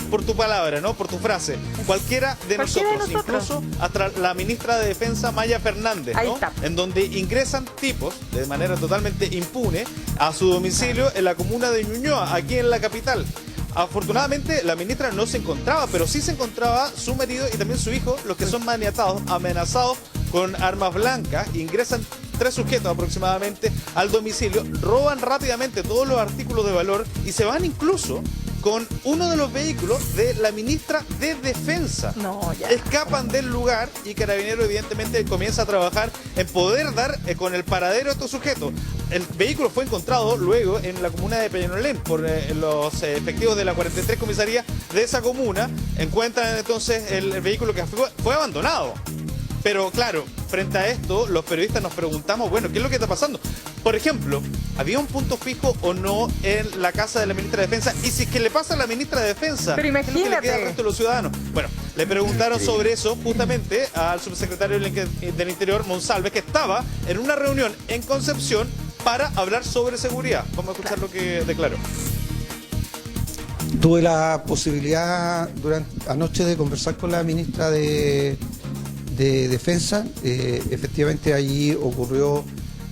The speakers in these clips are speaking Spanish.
por tu palabra, ¿no? Por tu frase. Cualquiera de nosotros, incluso hasta la ministra de Defensa, Maya Fernández, ¿no? Ahí está. En donde ingresan tipos de manera totalmente impune a su domicilio en la comuna de Ñuñoa, aquí en la capital. Afortunadamente la ministra no se encontraba, pero sí se encontraba su marido y también su hijo, los que son maniatados, amenazados con armas blancas. Ingresan 3 sujetos aproximadamente al domicilio, roban rápidamente todos los artículos de valor y se van incluso con uno de los vehículos de la ministra de Defensa. No, ya. Escapan del lugar y Carabineros evidentemente comienza a trabajar en poder dar con el paradero de estos sujetos. El vehículo fue encontrado luego en la comuna de Peñalolén por los efectivos de la 43 comisaría de esa comuna. Encuentran entonces el vehículo que fue abandonado. Pero claro, frente a esto, los periodistas nos preguntamos, bueno, ¿qué es lo que está pasando? Por ejemplo, ¿había un punto fijo o no en la casa de la ministra de Defensa? Y si es que le pasa a la ministra de Defensa, pero ¿qué es lo que le queda al resto de los ciudadanos? Bueno, le preguntaron sobre eso justamente al subsecretario del Interior, Monsalve, que estaba en una reunión en Concepción para hablar sobre seguridad. Vamos a escuchar lo que declaró. Tuve la posibilidad anoche de conversar con la ministra de Defensa. Efectivamente allí ocurrió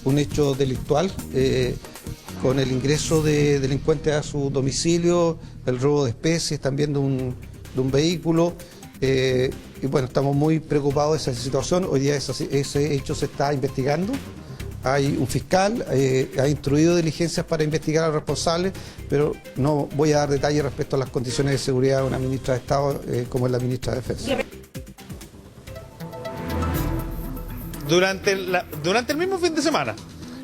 un hecho delictual con el ingreso de delincuentes a su domicilio, el robo de especies, también de un vehículo. Y bueno, estamos muy preocupados de esa situación. Hoy día ese hecho se está investigando. Hay un fiscal, ha instruido diligencias para investigar a los responsables, pero no voy a dar detalles respecto a las condiciones de seguridad de una ministra de Estado como es la ministra de Defensa. Durante el mismo fin de semana,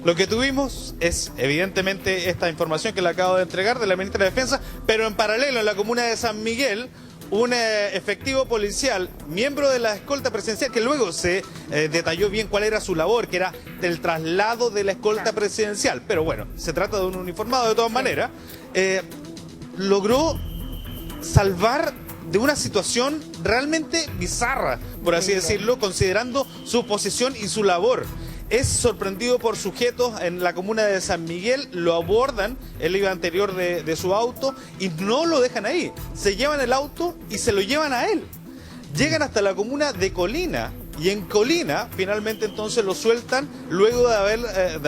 lo que tuvimos es evidentemente esta información que le acabo de entregar de la ministra de Defensa, pero en paralelo en la comuna de San Miguel, un efectivo policial, miembro de la escolta presidencial, que luego se detalló bien cuál era su labor, que era el traslado de la escolta presidencial, pero bueno, se trata de un uniformado de todas maneras, logró salvar de una situación realmente bizarra, por así decirlo, considerando su posición y su labor. Es sorprendido por sujetos en la comuna de San Miguel, lo abordan, él iba anterior de su auto y no lo dejan ahí. Se llevan el auto y se lo llevan a él. Llegan hasta la comuna de Colina y en Colina finalmente entonces lo sueltan luego de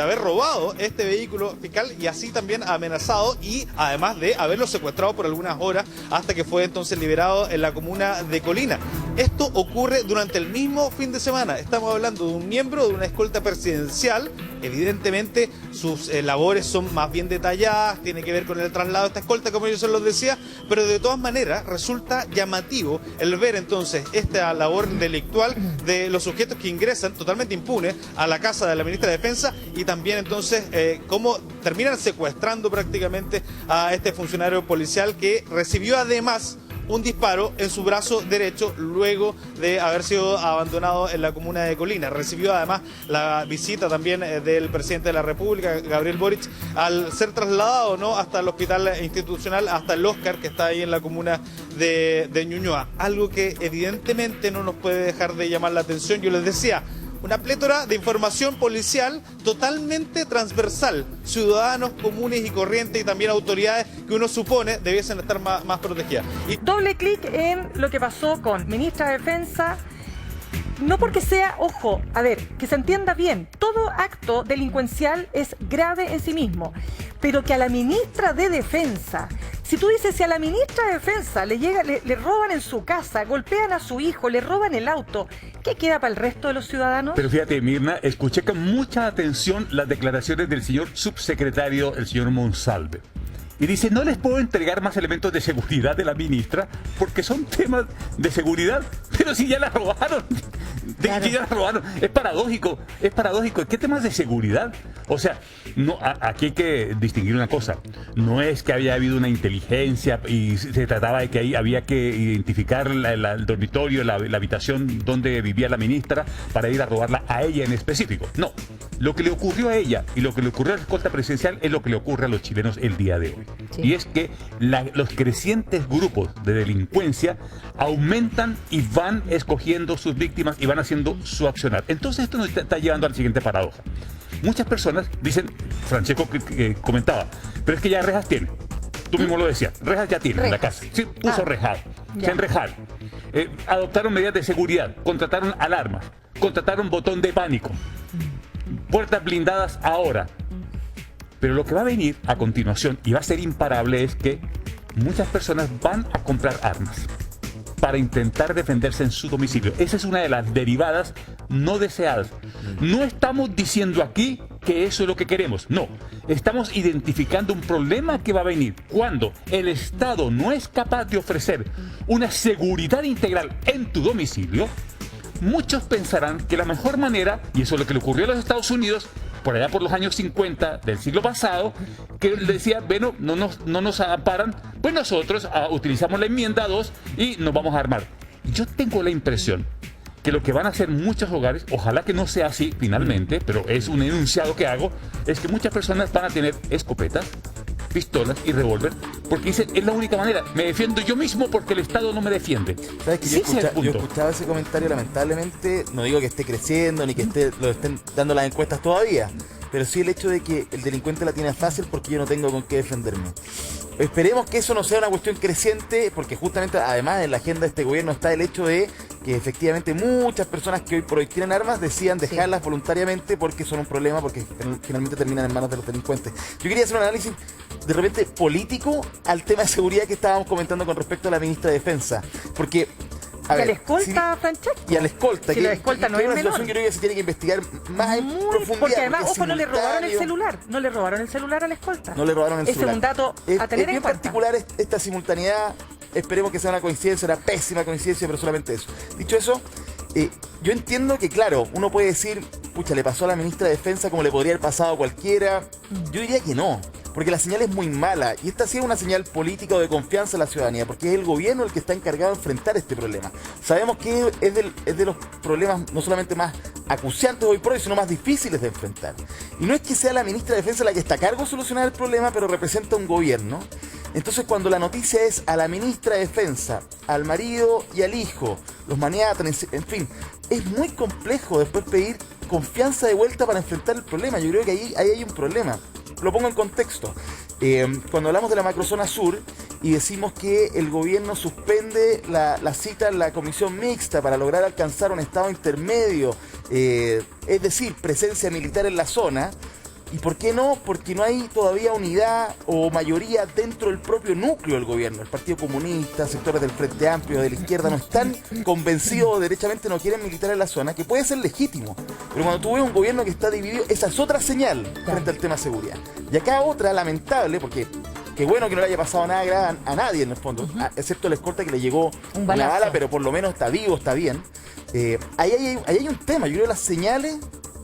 haber robado este vehículo fiscal y así también amenazado y además de haberlo secuestrado por algunas horas hasta que fue entonces liberado en la comuna de Colina. Esto ocurre durante el mismo fin de semana. Estamos hablando de un miembro de una escolta presidencial. Evidentemente sus labores son más bien detalladas, tiene que ver con el traslado de esta escolta, como yo se los decía, pero de todas maneras resulta llamativo el ver entonces esta labor delictual de los sujetos que ingresan totalmente impunes a la casa de la ministra de Defensa y también entonces cómo terminan secuestrando prácticamente a este funcionario policial que recibió además un disparo en su brazo derecho luego de haber sido abandonado en la comuna de Colina. Recibió además la visita también del presidente de la República, Gabriel Boric, al ser trasladado, ¿no?, hasta el hospital institucional, hasta el Oscar, que está ahí en la comuna de Ñuñoa. Algo que evidentemente no nos puede dejar de llamar la atención. Yo les decía, una plétora de información policial totalmente transversal. Ciudadanos comunes y corrientes y también autoridades que uno supone debiesen estar más protegidas. Doble clic en lo que pasó con ministra de Defensa. No porque sea, ojo, a ver, que se entienda bien, todo acto delincuencial es grave en sí mismo, pero que a la ministra de Defensa, si tú dices, si a la ministra de Defensa le roban en su casa, golpean a su hijo, le roban el auto, ¿qué queda para el resto de los ciudadanos? Pero fíjate, Mirna, escuché con mucha atención las declaraciones del señor subsecretario, el señor Monsalve. Y dice, no les puedo entregar más elementos de seguridad de la ministra porque son temas de seguridad, pero si ya la robaron. Claro. Ya la robaron. Es paradójico. ¿Qué temas de seguridad? O sea, no, aquí hay que distinguir una cosa. No es que había habido una inteligencia y se trataba de que ahí había que identificar el dormitorio, la habitación donde vivía la ministra para ir a robarla a ella en específico. No. Lo que le ocurrió a ella y lo que le ocurrió a la escolta presidencial es lo que le ocurre a los chilenos el día de hoy. Sí. Y es que los crecientes grupos de delincuencia aumentan y van escogiendo sus víctimas y van haciendo su accionar. Entonces esto nos está llevando a la siguiente paradoja. Muchas personas dicen, Francesco comentaba, pero es que ya rejas tiene. tú mismo lo decías, rejas ya tienen en la Rejas. casa. Sí, puso rejas, Ya. se enrejaron. Adoptaron medidas de seguridad, contrataron alarmas, contrataron botón de pánico, puertas blindadas ahora. Pero lo que va a venir a continuación, y va a ser imparable, es que muchas personas van a comprar armas para intentar defenderse en su domicilio. Esa es una de las derivadas no deseadas. No estamos diciendo aquí que eso es lo que queremos. No, estamos identificando un problema que va a venir cuando el Estado no es capaz de ofrecer una seguridad integral en tu domicilio. Muchos pensarán que la mejor manera, y eso es lo que le ocurrió a los Estados Unidos, por allá por los años 50 del siglo pasado, que él decía, bueno, no nos amparan, pues nosotros utilizamos la enmienda 2 y nos vamos a armar. Yo tengo la impresión que lo que van a hacer muchos hogares, ojalá que no sea así finalmente, pero es un enunciado que hago, es que muchas personas van a tener escopetas, pistolas y revólver, porque dicen, es la única manera, me defiendo yo mismo porque el Estado no me defiende. ¿Sabes que Sí, ese es el yo punto. escuchaba ese comentario, lamentablemente, no digo que esté creciendo ni que lo estén dando las encuestas todavía, pero sí el hecho de que el delincuente la tiene fácil porque yo no tengo con qué defenderme. Esperemos que eso no sea una cuestión creciente, porque justamente además en la agenda de este gobierno está el hecho de que efectivamente muchas personas que hoy por hoy tienen armas decidan dejarlas voluntariamente porque son un problema, porque finalmente terminan en manos de los delincuentes. Yo quería hacer un análisis de repente político al tema de seguridad que estábamos comentando con respecto a la ministra de Defensa, porque ¿Y a la escolta, Francesco? y a la escolta, Si la escolta no es una menor. situación que creo que se tiene que investigar más en profundidad. Porque además, es ojo, no le robaron el simultáneo. celular. No le robaron el celular a la escolta. No le robaron el Ese celular. es un dato a tener es bien en cuenta. particular esta simultaneidad. Esperemos que sea una coincidencia, una pésima coincidencia, pero solamente eso. Dicho eso, yo entiendo que, claro, uno puede decir, pucha, le pasó a la ministra de Defensa como le podría haber pasado a cualquiera. Yo diría que no, porque la señal es muy mala. Y esta sí es una señal política o de confianza a la ciudadanía, porque es el gobierno el que está encargado de enfrentar este problema. Sabemos que es de los problemas no solamente más acuciantes hoy por hoy, sino más difíciles de enfrentar. Y no es que sea la ministra de Defensa la que está a cargo de solucionar el problema, pero representa un gobierno. Entonces, cuando la noticia es a la ministra de Defensa, al marido y al hijo, los maniatan, en fin, es muy complejo después pedir confianza de vuelta para enfrentar el problema. Yo creo que ahí hay un problema. Lo pongo en contexto. Cuando hablamos de la macrozona sur y decimos que el gobierno suspende la cita en la comisión mixta para lograr alcanzar un estado intermedio, es decir, presencia militar en la zona. ¿Y por qué no? Porque no hay todavía unidad o mayoría dentro del propio núcleo del gobierno. El Partido Comunista, sectores del Frente Amplio, de la izquierda, no están convencidos o derechamente no quieren militar en la zona, que puede ser legítimo. Pero cuando tú ves un gobierno que está dividido, esa es otra señal frente al tema seguridad. Y acá otra lamentable, porque qué bueno que no le haya pasado nada grave a nadie en el fondo, excepto la escolta que le llegó Un una balazo. bala, pero por lo menos está vivo, está bien. Ahí hay un tema, yo creo que las señales,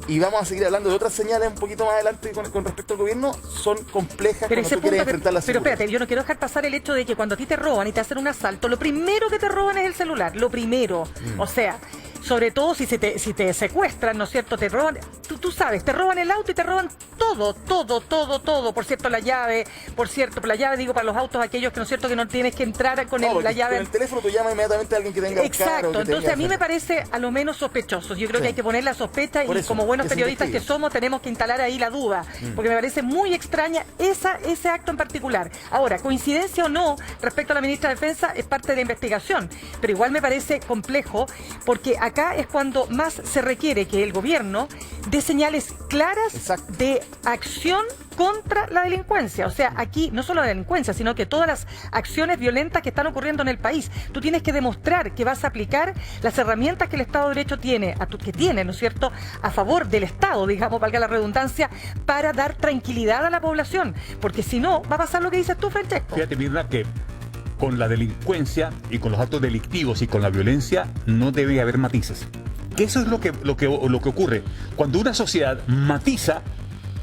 y vamos a seguir hablando de otras señales un poquito más adelante con respecto al gobierno, son complejas Pero cuando ese tú quieres punto, enfrentar la pero seguridad. espérate, yo no quiero dejar pasar el hecho de que cuando a ti te roban y te hacen un asalto, lo primero que te roban es el celular, lo primero. O sea, sobre todo si te secuestran, ¿no es cierto? Te roban, tú sabes, te roban el auto y te roban todo. Por cierto, la llave, la llave digo para los autos aquellos que, ¿no es cierto?, que no tienes que entrar con No, porque la llave. con el teléfono tú llamas inmediatamente a alguien que tenga un carro, Exacto, que entonces tenga- a mí me parece a lo menos sospechoso. Yo creo Sí. que hay que poner la sospecha Por y eso, como buenos que se periodistas que investigue. somos tenemos que instalar ahí la duda, porque me parece muy extraña ese acto en particular. Ahora, coincidencia o no respecto a la ministra de Defensa es parte de la investigación, pero igual me parece complejo porque acá es cuando más se requiere que el gobierno dé señales claras Exacto. de acción contra la delincuencia. O sea, aquí no solo la delincuencia, sino que todas las acciones violentas que están ocurriendo en el país. Tú tienes que demostrar que vas a aplicar las herramientas que el Estado de Derecho tiene, que tiene, ¿no es cierto?, a favor del Estado, digamos, valga la redundancia, para dar tranquilidad a la población. Porque si no, va a pasar lo que dices tú, Francesco. Fíjate, Mirna, que con la delincuencia y con los actos delictivos y con la violencia no debe haber matices. Que eso es lo que ocurre. Cuando una sociedad matiza,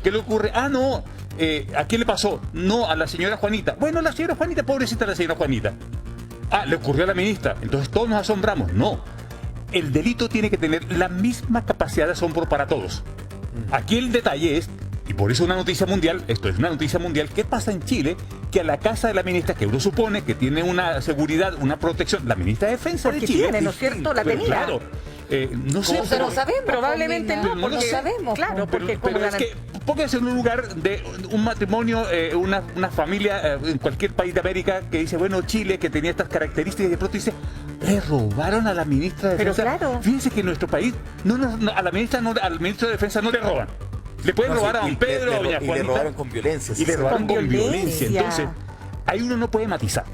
¿qué le ocurre? Ah, no, ¿a quién le pasó? No, a la señora Juanita. Bueno, la señora Juanita, pobrecita la señora Juanita. Ah, le ocurrió a la ministra. Entonces todos nos asombramos. No. El delito tiene que tener la misma capacidad de asombro para todos. Aquí el detalle es, y por eso una noticia mundial, esto es una noticia mundial, ¿qué pasa en Chile? Que a la casa de la ministra, que uno supone que tiene una seguridad, una protección, la ministra de Defensa Porque de Chile. tiene, ¿no es cierto?, la Pero tenía. claro, No sé. Eso no sabemos. Probablemente Paulina. no, porque No sabemos. Claro, porque Pero es que póngase en un lugar de un matrimonio, una familia en cualquier país de América que dice, bueno, Chile, que tenía estas características, y de pronto dice, le robaron a la ministra de Pero Defensa. claro. Fíjense que en nuestro país, a la ministra al ministro de Defensa no le roban. Le pueden No, robar sí, a don y Pedro, a doña le Juanita. robaron con violencia. Y le robaron con violencia. violencia. Entonces, ahí uno no puede matizar.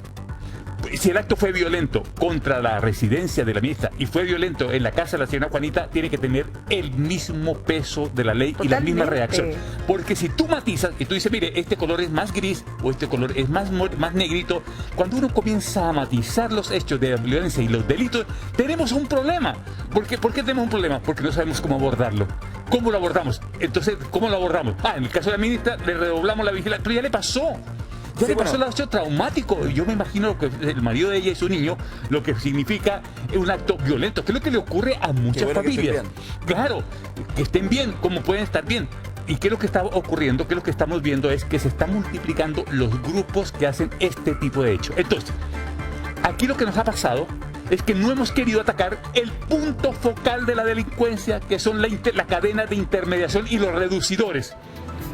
Si el acto fue violento contra la residencia de la ministra y fue violento en la casa de la señora Juanita, tiene que tener el mismo peso de la ley y la misma Totalmente. reacción. Porque si tú matizas y tú dices, mire, este color es más gris o este color es más negrito, cuando uno comienza a matizar los hechos de la violencia y los delitos, tenemos un problema. ¿Por qué tenemos un problema? Porque no sabemos cómo abordarlo. ¿Cómo lo abordamos? Entonces, ¿cómo lo abordamos? En el caso de la ministra, le redoblamos la vigilancia, pero ya le pasó. Ya le pasó el hecho traumático. Yo me imagino que el marido de ella es un niño, lo que significa un acto violento, que es lo que le ocurre a muchas bueno que familias. estén Claro, que estén bien, como pueden estar bien. ¿Y qué es lo que está ocurriendo? ¿Qué es lo que estamos viendo? Es que se están multiplicando los grupos que hacen este tipo de hechos. Entonces, aquí lo que nos ha pasado es que no hemos querido atacar el punto focal de la delincuencia, que son la cadena de intermediación y los reducidores.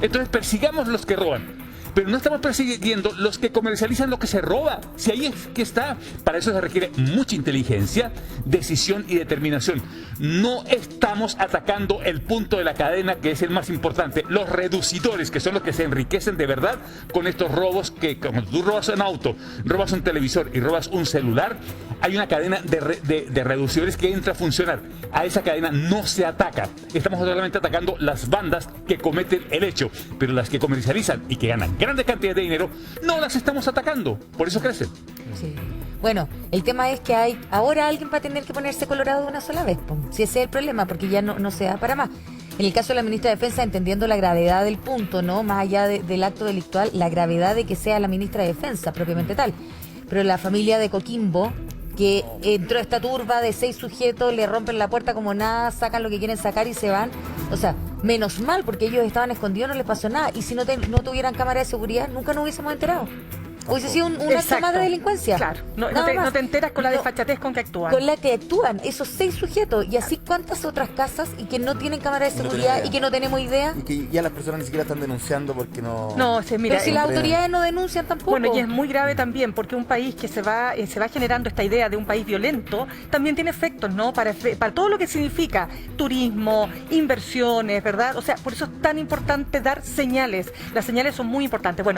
Entonces, persigamos los que roban. Pero no estamos persiguiendo los que comercializan lo que se roba. Si ahí es que está. Para eso se requiere mucha inteligencia, decisión y determinación. No estamos atacando el punto de la cadena que es el más importante. Los reducidores, que son los que se enriquecen de verdad con estos robos, que como tú robas un auto, robas un televisor y robas un celular, hay una cadena de reducidores que entra a funcionar. A esa cadena no se ataca. Estamos solamente atacando las bandas que cometen el hecho. Pero las que comercializan y que ganan grandes cantidades de dinero, no las estamos atacando. Por eso crecen. Sí. Bueno, el tema es que ahora alguien va a tener que ponerse colorado de una sola vez, po. Si ese es el problema, porque ya no se da para más. En el caso de la ministra de Defensa, entendiendo la gravedad del punto, ¿no? Más allá del acto delictual, la gravedad de que sea la ministra de Defensa, propiamente tal. Pero la familia de Coquimbo, que entró esta turba de 6 sujetos, le rompen la puerta como nada, sacan lo que quieren sacar y se van. O sea, menos mal, porque ellos estaban escondidos, no les pasó nada. Y si no tuvieran cámara de seguridad, nunca nos hubiésemos enterado. Hubiese sido un acto Exacto. más de delincuencia. Claro, no Nada te enteras con la No, desfachatez con que actúan. con la que actúan esos 6 sujetos. Y así cuántas otras casas y que no tienen cámara de No tenemos seguridad idea. y que no tenemos idea. Y que ya las personas ni siquiera están denunciando porque no... No, mira, Pero si las entre- autoridades no denuncian tampoco. bueno, y es muy grave también porque un país que se va generando esta idea de un país violento también tiene efectos, ¿no? Para todo lo que significa turismo, inversiones, ¿verdad? O sea, por eso es tan importante dar señales. Las señales son muy importantes. Bueno,